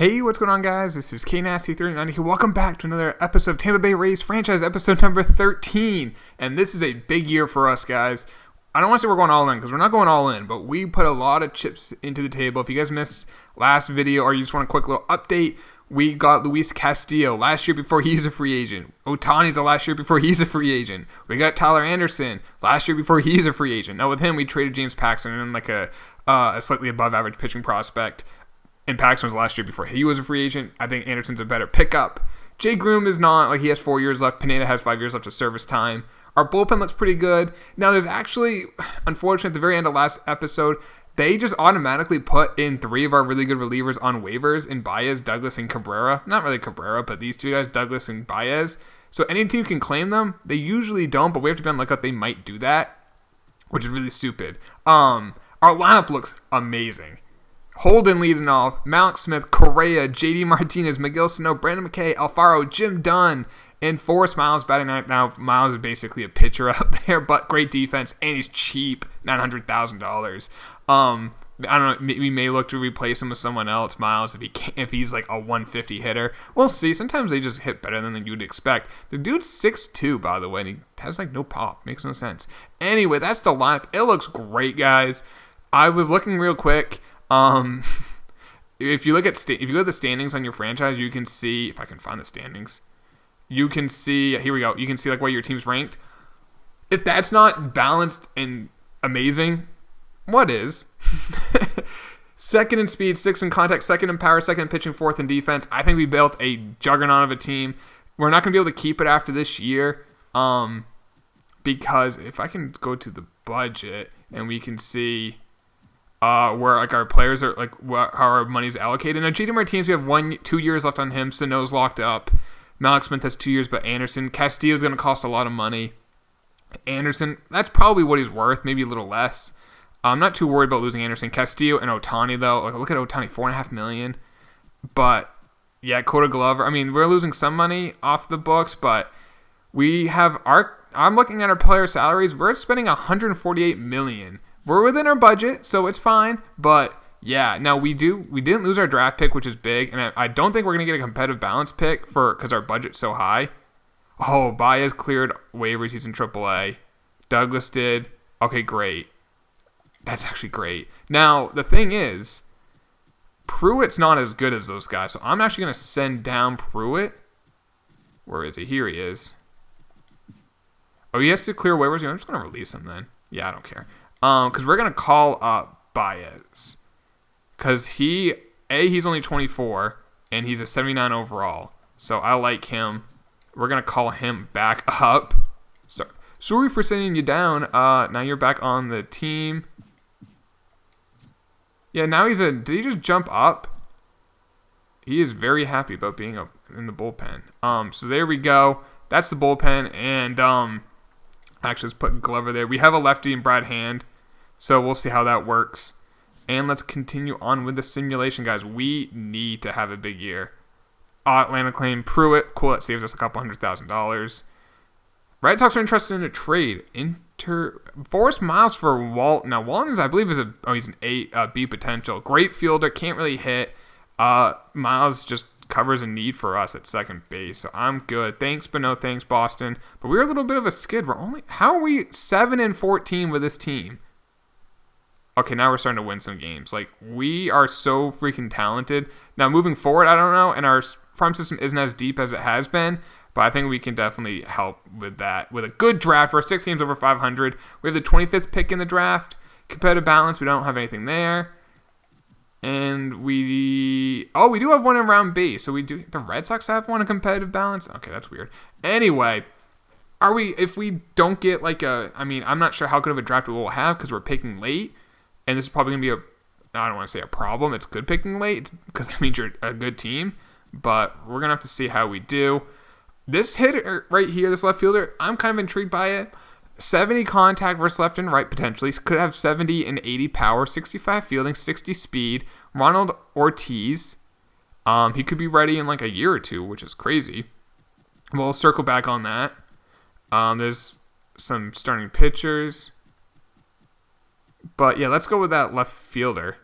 Hey, what's going on, guys? This is KNasty390 here. Welcome back to another episode of Tampa Bay Rays franchise, episode number 13. And this is a big year for us, guys. I don't want to say we're going all in, because we're not going all in, but we put a lot of chips into the table. If you guys missed last video, or you just want a quick little update, we got Luis Castillo last year before he's a free agent. Ohtani's the last year before he's a free agent. We got Tyler Anderson last year before he's a free agent. Now with him, we traded James Paxton and like a slightly above average pitching prospect. And Paxton was last year before he was a free agent. I think Anderson's a better pickup. Jay Groom is not. Like, he has 4 years left. Pineda has 5 years left of service time. Our bullpen looks pretty good. Now, there's actually, unfortunately, at the very end of last episode, they just automatically put in 3 of our really good relievers on waivers in Baez, Douglas, and Cabrera. Not really Cabrera, but these 2 guys, Douglas and Baez. So any team can claim them. They usually don't, but we have to be on the lookout. They might do that, which is really stupid. Our lineup looks amazing. Holden leading off, Malak Smith, Correa, JD Martinez, Miguel Sano, Brandon McKay, Alfaro, Jim Dunne, and Forrest Miles batting ninth. Now, Miles is basically a pitcher out there, but great defense, and he's cheap, $900,000. I don't know, we may look to replace him with someone else, Miles, if he's like a 150 hitter. We'll see. Sometimes they just hit better than you'd expect. The dude's 6'2", by the way, and he has like no pop. Makes no sense. Anyway, that's the lineup. It looks great, guys. I was looking real quick. If you look at the standings on your franchise, you can see, if I can find the standings, you can see, here we go, you can see like where your team's ranked. If that's not balanced and amazing, what is? Second in speed, 6th in contact, 2nd in power, 2nd in pitching, 4th in defense. I think we built a juggernaut of a team. We're not going to be able to keep it after this year, because if I can go to the budget and we can see where like our players are, like how our money's allocated. Now, JD Martinez, we have 2 years left on him. Sano's locked up. Malak Smith has 2 years, but Anderson. Castillo's going to cost a lot of money. Anderson, that's probably what he's worth, maybe a little less. I'm not too worried about losing Anderson. Castillo and Ohtani, though. Like, look at Ohtani, $4.5 million. But, yeah, Cota Glover. I mean, we're losing some money off the books, but we have I'm looking at our player salaries. We're spending $148 million. We're within our budget, so it's fine. But, yeah, now we didn't lose our draft pick, which is big. And I don't think we're going to get a competitive balance pick because our budget's so high. Oh, Baez cleared waivers. He's in AAA. Douglas did. Okay, great. That's actually great. Now, the thing is, Pruitt's not as good as those guys. So I'm actually going to send down Pruitt. Where is he? Here he is. Oh, he has to clear waivers? I'm just going to release him then. Yeah, I don't care. Because we're going to call up Baez. Because he's only 24, and he's a 79 overall. So I like him. We're going to call him back up. Sorry for sending you down. Now you're back on the team. Yeah, now did he just jump up? He is very happy about being in the bullpen. So there we go. That's the bullpen, and actually, let's put Glover there. We have a lefty in Brad Hand, so we'll see how that works. And let's continue on with the simulation, guys. We need to have a big year. Atlanta claim Pruitt. Cool, that saves us a couple $100,000. Red Sox are interested in a trade. Forrest Miles for Walton. Now, Walton, I believe, he's an A, B potential. Great fielder, can't really hit. Miles just covers a need for us at second base, so I'm good. Thanks, but no thanks, Boston. But we're a little bit of a skid. How are we 7-14 with this team? Okay, now we're starting to win some games. Like, we are so freaking talented. Now, moving forward, I don't know, and our farm system isn't as deep as it has been, but I think we can definitely help with that. With a good draft, we're 6 games over 500. We have the 25th pick in the draft. Competitive balance, we don't have anything there. And we do have one in round B. So the Red Sox have one in competitive balance? Okay, that's weird. Anyway, if we don't get I'm not sure how good of a draft we'll have because we're picking late. And this is probably going to be I don't want to say a problem. It's good picking late because that means you're a good team. But we're going to have to see how we do. This hitter right here, this left fielder, I'm kind of intrigued by it. 70 contact versus left and right potentially. Could have 70 and 80 power, 65 fielding, 60 speed. Ronald Ortiz. He could be ready in like a year or two, which is crazy. We'll circle back on that. There's some starting pitchers. But yeah, let's go with that left fielder.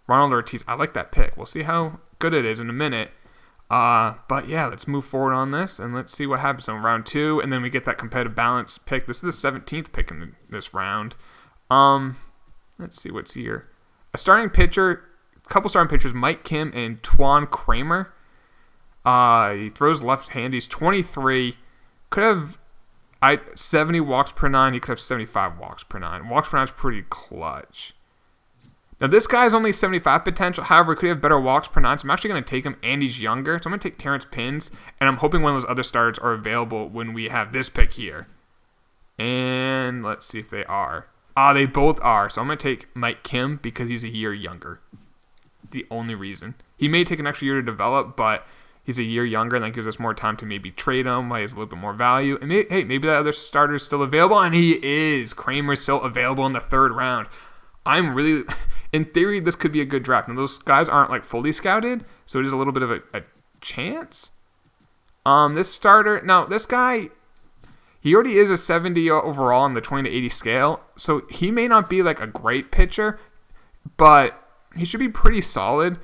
Ronald Ortiz. I like that pick. We'll see how good it is in a minute. But yeah, let's move forward on this and let's see what happens in round 2. And then we get that competitive balance pick. This is the 17th pick in this round. Let's see what's here. A couple starting pitchers, Mike Kim and Twan Kramer. He throws left hand. He's 23. Could have 70 walks per 9. He could have 75 walks per 9. Walks per 9 is pretty clutch. Now, this guy's only 75 potential. However, he could have better walks per 9, so I'm actually going to take him, and he's younger. So I'm going to take Terence Pinz, and I'm hoping one of those other starters are available when we have this pick here. And let's see if they are. They both are. So I'm going to take Mike Kim because he's a year younger. The only reason. He may take an extra year to develop, but he's a year younger, and that gives us more time to maybe trade him. He has a little bit more value. And maybe that other starter is still available, and he is. Kramer's still available in the 3rd round. I'm really, in theory, this could be a good draft. Now, those guys aren't like fully scouted, so it is a little bit of a chance. This guy, he already is a 70 overall on the 20 to 80 scale, so he may not be like a great pitcher, but he should be pretty solid.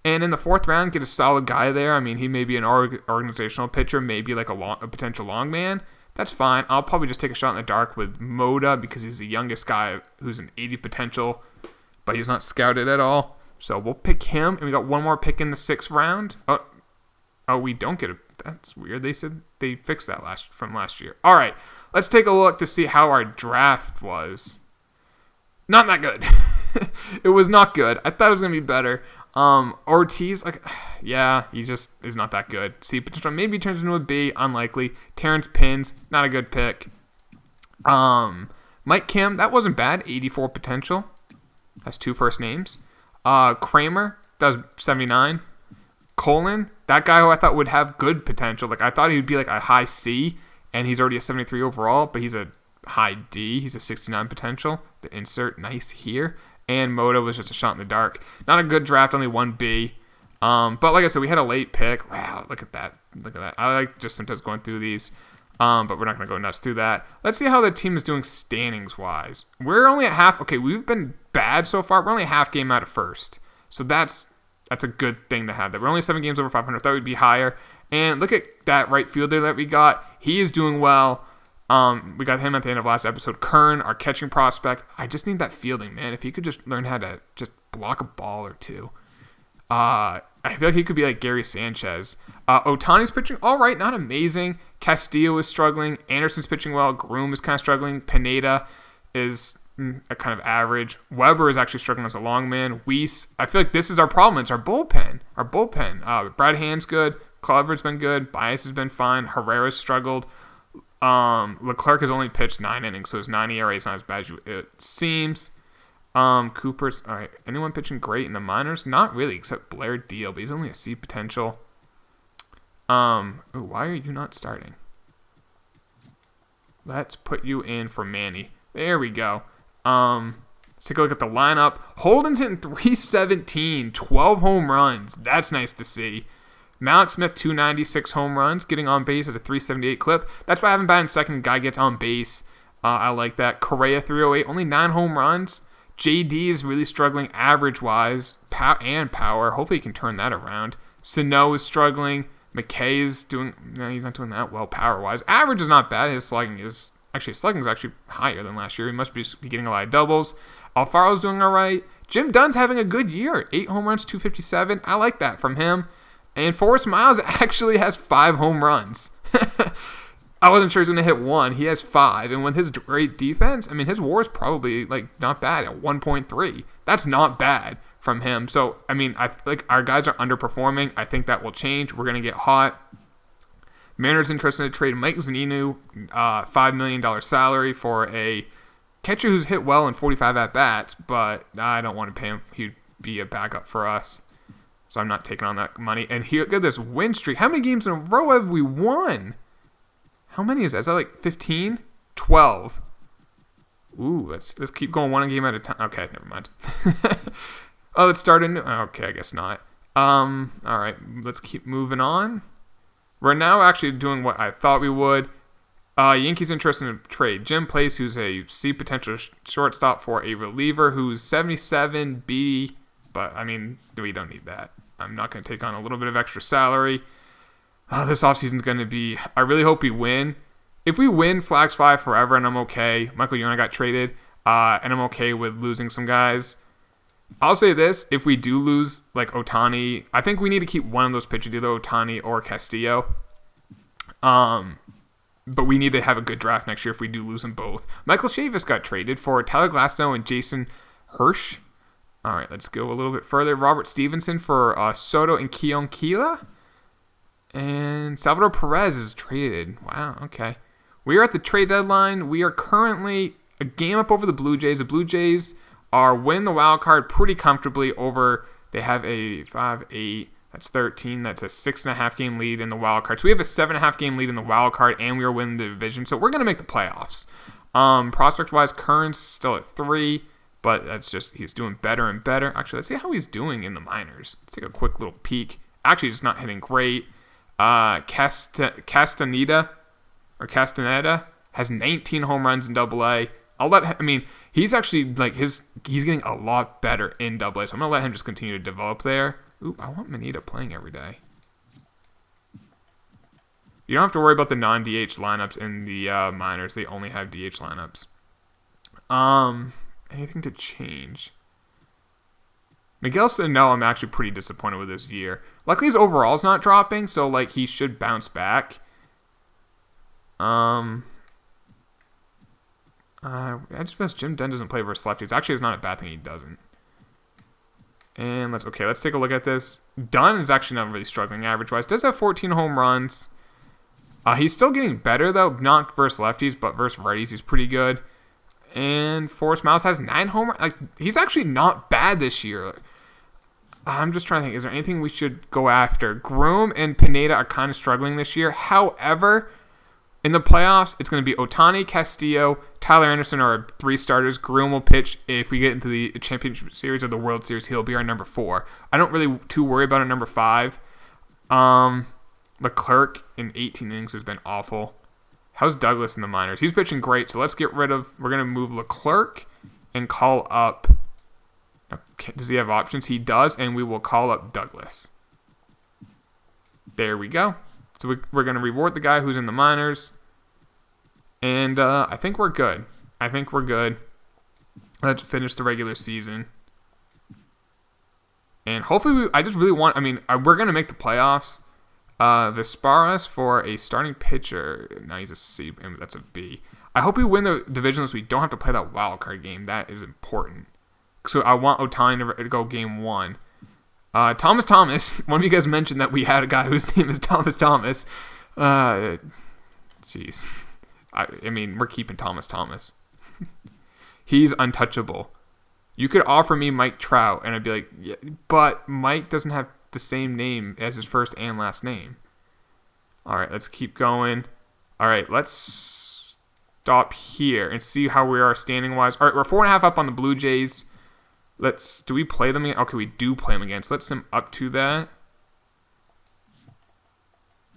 And in the 4th round, get a solid guy there. I mean, he may be an organizational pitcher, maybe like a potential long man. That's fine. I'll probably just take a shot in the dark with Moda because he's the youngest guy who's an 80 potential, but he's not scouted at all. So we'll pick him, and we got one more pick in the 6th round. Oh, we don't get a... That's weird. They said they fixed that from last year. All right, let's take a look to see how our draft was. Not that good. It was not good. I thought it was going to be better. Ortiz, he just is not that good. C potential, maybe turns into a B, unlikely. Terence Pinz, not a good pick. Mike Kim, that wasn't bad, 84 potential. Has 2 first names. Kramer, does 79. Holden, that guy who I thought would have good potential. Like, I thought he would be like a high C, and he's already a 73 overall, but he's a high D. He's a 69 potential. The insert, nice here. And Moda was just a shot in the dark. Not a good draft, only 1 B. But like I said, we had a late pick. Wow, look at that. I like just sometimes going through these. But we're not going to go nuts through that. Let's see how the team is doing standings-wise. We're only at half. Okay, we've been bad so far. We're only a half game out of first. So that's a good thing to have. That we're only 7 games over 500. That would be higher. And look at that right fielder that we got. He is doing well. We got him at the end of last episode. Kern, our catching prospect. I just need that fielding, man. If he could just learn how to just block a ball or two. I feel like he could be like Gary Sanchez. Ohtani's pitching all right, not amazing. Castillo is struggling. Anderson's pitching well. Groom is kind of struggling. Pineda is a kind of average. Weber is actually struggling as a long man. Weiss, I feel like this is our problem. It's our bullpen. Brad Hand's good. Clever's been good. Bias has been fine. Herrera's struggled. Leclerc has only pitched 9 innings, so his 9 ERA is not as bad as it seems. Cooper's all right. Anyone pitching great in the minors? Not really, except Blair Deal, but he's only a C potential. Why are you not starting? Let's put you in for Manny. There we go. Let's take a look at the lineup. Holden's hitting 317, 12 home runs. That's nice to see. Mount Smith, 296 home runs, getting on base at a 378 clip. That's why I haven't batted second. Guy gets on base. I like that. Correa, 308, only 9 home runs. JD is really struggling average-wise and power. Hopefully he can turn that around. Sano is struggling. McKay is doing... No, he's not doing that well power-wise. Average is not bad. His slugging is... Actually, slugging is actually higher than last year. He must be getting a lot of doubles. Alfaro's doing all right. Jim Dunne's having a good year. 8 home runs, 257. I like that from him. And Forrest Miles actually has 5 home runs. I wasn't sure he was going to hit 1. He has 5. And with his great defense, I mean, his WAR is probably not bad at 1.3. That's not bad from him. So, I mean, I like our guys are underperforming. I think that will change. We're going to get hot. Mariners interested to trade Mike Zunino, $5 million salary for a catcher who's hit well in 45 at-bats, but I don't want to pay him. He'd be a backup for us. So I'm not taking on that money. And here, look at this win streak. How many games in a row have we won? How many is that? Is that like 15? 12. Ooh, let's keep going one game at a time. Okay, never mind. Oh, let's start a new... Okay, I guess not. All right, let's keep moving on. We're now actually doing what I thought we would. Yankees interested in a trade. Jim Place, who's a C potential shortstop for a reliever who's 77 B... But, I mean, we don't need that. I'm not going to take on a little bit of extra salary. This offseason is going to be, I really hope we win. If we win, flags fly forever, and I'm okay. Michael Yona got traded, and I'm okay with losing some guys. I'll say this, if we do lose, like Ohtani, I think we need to keep one of those pitchers, either Ohtani or Castillo. But we need to have a good draft next year if we do lose them both. Michael Chavis got traded for Tyler Glasnow and Jason Hirsch. All right, let's go a little bit further. Robert Stevenson for Soto and Keon Keala. And Salvador Perez is traded. Wow, okay. We are at the trade deadline. We are currently a game up over the Blue Jays. The Blue Jays are winning the wild card pretty comfortably over. They have a 5-8. That's 13. That's a 6.5 game lead in the wild card. So we have a 7.5 game lead in the wild card, and we are winning the division. So we're going to make the playoffs. Prospect-wise, Kern's still at 3, but that's just he's doing better and better. Actually, let's see how he's doing in the minors. Let's take a quick little peek. Actually, he's not hitting great. Castaneda has 19 home runs in AA. He's actually he's getting a lot better in AA. So I'm gonna let him just continue to develop there. Ooh, I want Manita playing every day. You don't have to worry about the non-DH lineups in the minors. They only have DH lineups. Anything to change? Miguel Sano, I'm actually pretty disappointed with this year. Luckily, his overall's not dropping, so he should bounce back. I just feel Jim Dunne doesn't play versus lefties. Actually, it's not a bad thing he doesn't. And let's take a look at this. Dunne is actually not really struggling average-wise. Does have 14 home runs. He's still getting better, though. Not versus lefties, but versus righties, he's pretty good. And Forrest Miles has 9 home runs. He's actually not bad this year. I'm just trying to think. Is there anything we should go after? Groom and Pineda are kind of struggling this year. However, in the playoffs, it's going to be Ohtani, Castillo, Tyler Anderson are our 3 starters. Groom will pitch if we get into the championship series or the World Series. He'll be our number 4. I don't really too worry about our number 5. Leclerc in 18 innings has been awful. How's Douglas in the minors? He's pitching great, so let's get rid of... We're going to move Leclerc and call up... Okay, does he have options? He does, and we will call up Douglas. There we go. So we're going to reward the guy who's in the minors. And I think we're good. Let's finish the regular season. And hopefully, I just really want... we're going to make the playoffs. Vesparas for a starting pitcher. No, he's a C. That's a B. I hope we win the division so we don't have to play that wild card game. That is important. So I want Ohtani to go game 1. Thomas. One of you guys mentioned that we had a guy whose name is Thomas. Jeez. We're keeping Thomas. He's untouchable. You could offer me Mike Trout, and I'd be like, yeah, but Mike doesn't have the same name as his first and last name. All right, let's keep going. All right, let's stop here and see how we are standing-wise. All right, we're 4.5 up on the Blue Jays. Do we play them again? Okay, we do play them again. So let's sim up to that.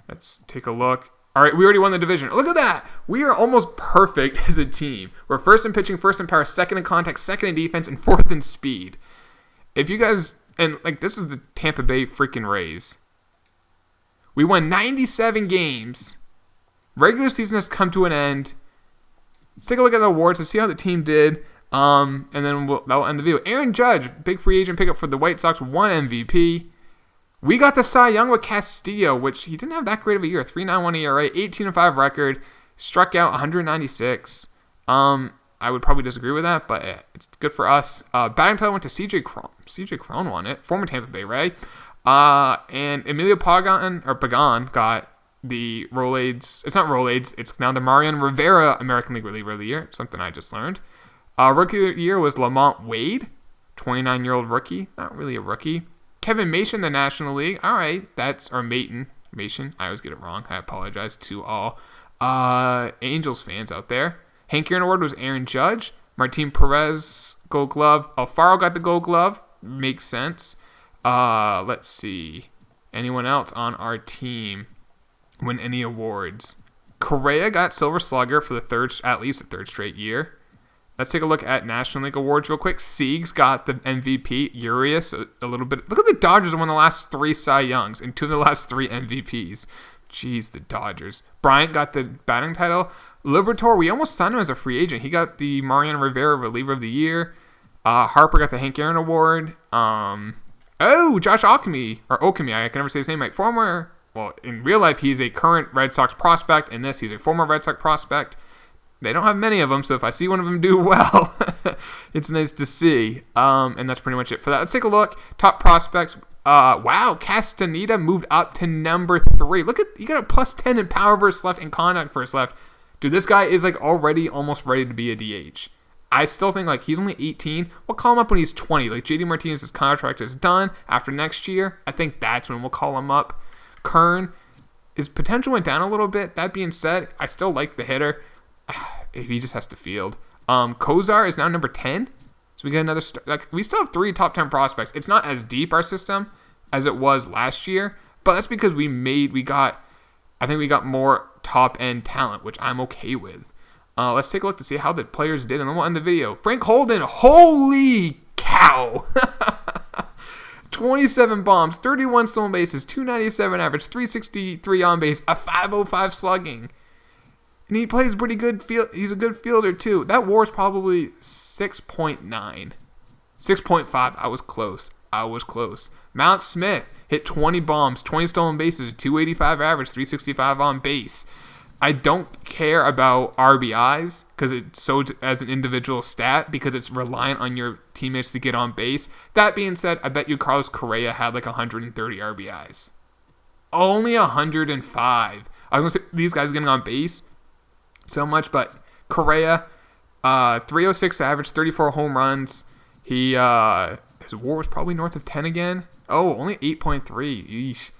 Let's take a look. All right, we already won the division. Look at that. We are almost perfect as a team. We're first in pitching, first in power, second in contact, second in defense, and 4th in speed. If you guys... And, this is the Tampa Bay freaking Rays. We won 97 games. Regular season has come to an end. Let's take a look at the awards to see how the team did. And then that'll end the video. Aaron Judge, big free agent pickup for the White Sox, won MVP. We got the Cy Young with Castillo, which he didn't have that great of a year. 3.91 ERA, 18-5 record, struck out 196. I would probably disagree with that, but it's good for us. Batting title went to C.J. Cron. C.J. Cron won it, former Tampa Bay Ray. And Emilio Pagan got the Rolaids. It's not Rolaids. It's now the Marian Rivera American League Reliever of the Year. Something I just learned. Rookie of the Year was Lamont Wade, 29-year-old rookie. Not really a rookie. Kevin Maitan, the National League. All right, Maitan. I always get it wrong. I apologize to all Angels fans out there. Hank Aaron Award was Aaron Judge. Martin Perez, Gold Glove. Alfaro got the Gold Glove. Makes sense. Let's see. Anyone else on our team win any awards? Correa got Silver Slugger for at least the third straight year. Let's take a look at National League awards real quick. Siegs got the MVP. Urias, a little bit. Look at the Dodgers won the last 3 Cy Youngs and 2 of the last 3 MVPs. Jeez, the Dodgers. Bryant got the batting title. Liberatore, we almost signed him as a free agent. He got the Marin Rivera Reliever of the Year. Harper got the Hank Aaron Award. Josh Ockimey, I can never say his name right. In real life, he's a current Red Sox prospect. In this, he's a former Red Sox prospect. They don't have many of them, so if I see one of them do well, it's nice to see. And that's pretty much it for that. Let's take a look. Top prospects. Wow, Castaneda moved up to number 3. Look at, you got a plus 10 in power versus left and contact versus left. Dude, this guy is like already almost ready to be a DH. I still think like he's only 18. We'll call him up when he's 20. Like JD Martinez's contract is done after next year. I think that's when we'll call him up. Kern, his potential went down a little bit. That being said, I still like the hitter. He just has to field. Kozar is now number 10. So we get another we still have 3 top 10 prospects. It's not as deep our system as it was last year, but that's because I think we got more top end talent, which I'm okay with. Let's take a look to see how the players did, and then we'll end the video. Frank Holden, holy cow! 27 bombs, 31 stolen bases, 297 average, 363 on base, a 505 slugging. And he plays pretty good he's a good fielder too. That WAR is probably 6.9. 6.5. I was close. Mount Smith hit 20 bombs, 20 stolen bases, 285 average, 365 on base. I don't care about RBIs because it's so as an individual stat because it's reliant on your teammates to get on base. That being said, I bet you Carlos Correa had like 130 RBIs. Only 105. I was going to say these guys getting on base so much, but Correa, 306 average, 34 home runs. His WAR was probably north of 10 again. Oh, only 8.3. Yeesh.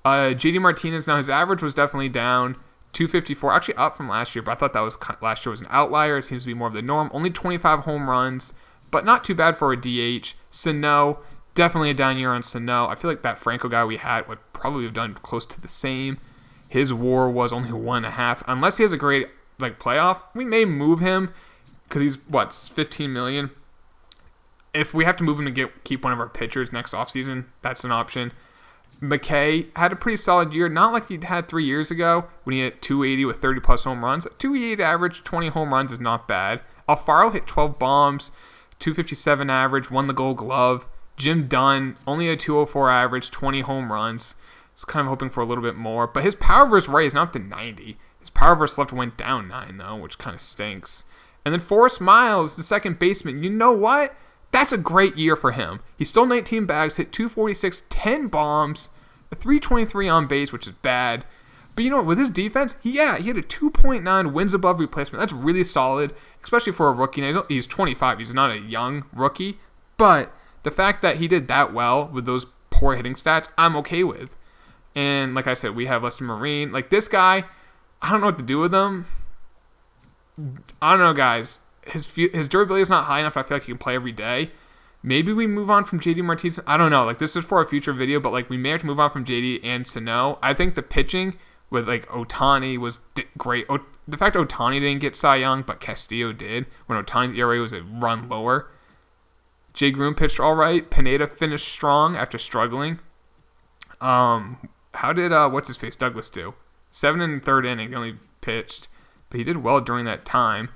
JD Martinez, now his average was definitely down. 254, actually up from last year, but I thought that was last year was an outlier. It seems to be more of the norm. Only 25 home runs, but not too bad for a DH. Sano, definitely a down year on Sano. I feel like that Franco guy we had would probably have done close to the same. His WAR was only 1.5. Unless he has a great playoff, we may move him because he's 15 million. If we have to move him to keep one of our pitchers next offseason, that's an option. McKay had a pretty solid year, not like he had 3 years ago when he hit 280 with 30-plus home runs. 288 average, 20 home runs is not bad. Alfaro hit 12 bombs, 257 average, won the Gold Glove. Jim Dunne, only a 204 average, 20 home runs. I was kind of hoping for a little bit more. But his power versus right is not up to 90. His power versus left went down 9, though, which kind of stinks. And then Forrest Miles, the second baseman. You know what? That's a great year for him. He stole 19 bags, hit 246, 10 bombs, a 323 on base, which is bad. But you know what? With his defense, he had a 2.9 wins above replacement. That's really solid, especially for a rookie. Now, he's 25. He's not a young rookie. But the fact that he did that well with those poor hitting stats, I'm okay with. And like I said, we have Lester Marin. Like this guy, I don't know what to do with him. I don't know, guys. His durability is not high enough. I feel like he can play every day. Maybe we move on from JD Martinez. I don't know. Like this is for a future video, but like we may have to move on from JD and Sano. I think the pitching with like Ohtani was great. The fact Ohtani didn't get Cy Young, but Castillo did when Ohtani's ERA was a run lower. Jay Groom pitched all right. Pineda finished strong after struggling. How did Douglas do? 7 in the third inning. He only pitched, but he did well during that time.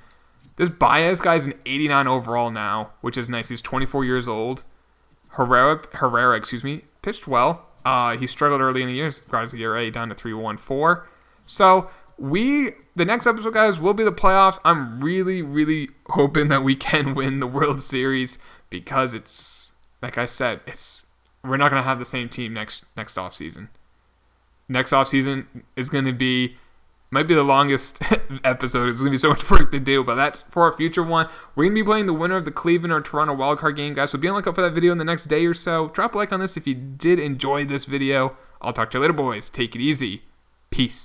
This Baez guy's an 89 overall now, which is nice. He's 24 years old. Herrera, pitched well. He struggled early in the year, brought his ERA down to 3.14. So the next episode, guys, will be the playoffs. I'm really, really hoping that we can win the World Series because it's, like I said, we're not going to have the same team next offseason. Next offseason is going to be might be the longest episode. It's going to be so much work to do, but that's for our future one. We're going to be playing the winner of the Cleveland or Toronto wildcard game, guys, so be on the lookout for that video in the next day or so. Drop a like on this if you did enjoy this video. I'll talk to you later, boys. Take it easy. Peace.